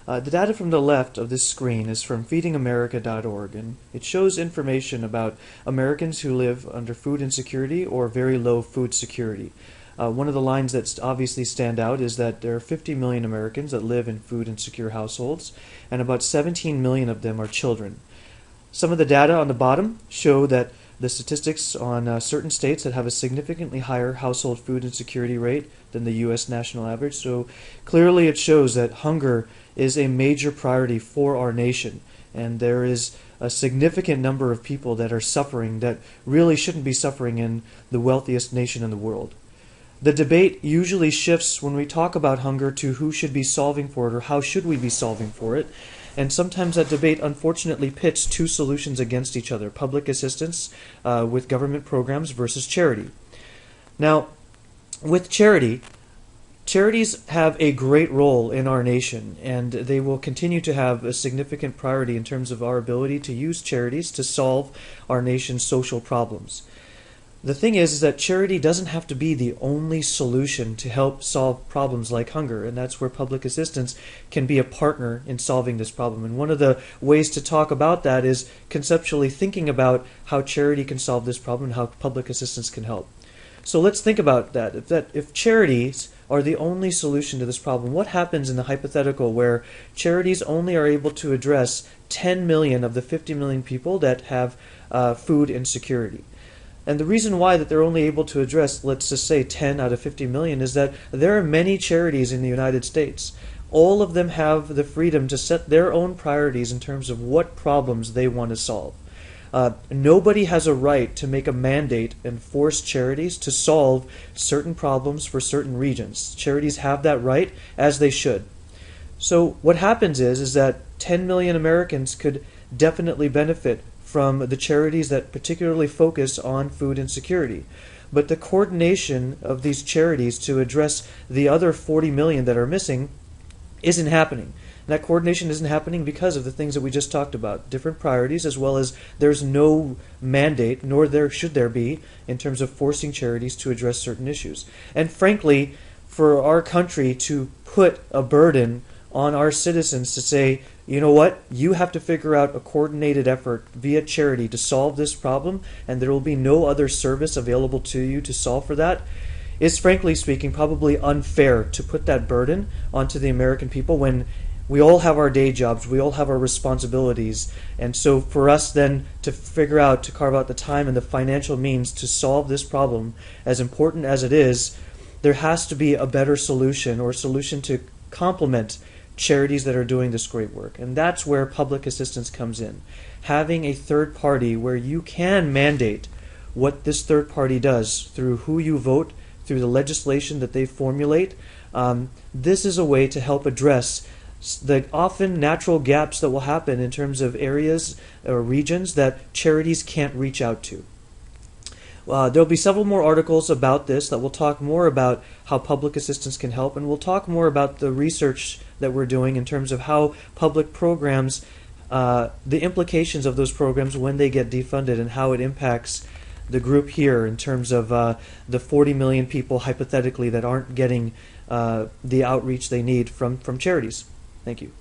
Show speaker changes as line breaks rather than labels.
The data from the left of this screen is from feedingamerica.org, and it shows information about Americans who live under food insecurity or very low food security. One of the lines that obviously stand out is that there are 50 million Americans that live in food insecure households, and about 17 million of them are children. Some of the data on the bottom show that the statistics on certain states that have a significantly higher household food insecurity rate than the U.S. national average. So clearly it shows that hunger is a major priority for our nation, and there is a significant number of people that are suffering that really shouldn't be suffering in the wealthiest nation in the world. The debate usually shifts when we talk about hunger to who should be solving for it or how should we be solving for it. And sometimes that debate unfortunately pits two solutions against each other: public assistance with government programs versus charity. Now, with charity, charities have a great role in our nation, and they will continue to have a significant priority in terms of our ability to use charities to solve our nation's social problems. The thing is that charity doesn't have to be the only solution to help solve problems like hunger, and that's where public assistance can be a partner in solving this problem. And one of the ways to talk about that is conceptually thinking about how charity can solve this problem and how public assistance can help. So let's think about that. If charities are the only solution to this problem, what happens in the hypothetical where charities only are able to address 10 million of the 50 million people that have food insecurity? And the reason why that they're only able to address, let's just say 10 out of 50 million, is that there are many charities in the United States. All of them have the freedom to set their own priorities in terms of what problems they want to solve. Nobody has a right to make a mandate and force charities to solve certain problems for certain regions. Charities have that right, as they should. So what happens is that 10 million Americans could definitely benefit from the charities that particularly focus on food insecurity. But the coordination of these charities to address the other 40 million that are missing isn't happening. And that coordination isn't happening because of the things that we just talked about, different priorities, as well as there's no mandate, nor should there be, in terms of forcing charities to address certain issues. And frankly, for our country to put a burden on our citizens to say, you know what, you have to figure out a coordinated effort via charity to solve this problem, and there will be no other service available to you to solve for that, is frankly speaking probably unfair to put that burden onto the American people when we all have our day jobs, we all have our responsibilities, and so for us then to figure out, to carve out the time and the financial means to solve this problem, as important as it is, there has to be a better solution or solution to complement charities that are doing this great work. And that's where public assistance comes in. Having a third party where you can mandate what this third party does through who you vote, through the legislation that they formulate. This is a way to help address the often natural gaps that will happen in terms of areas or regions that charities can't reach out to. There'll be several more articles about this that will talk more about how public assistance can help, and we'll talk more about the research that we're doing in terms of how public programs, the implications of those programs when they get defunded, and how it impacts the group here in terms of the 40 million people hypothetically that aren't getting the outreach they need from charities. Thank you.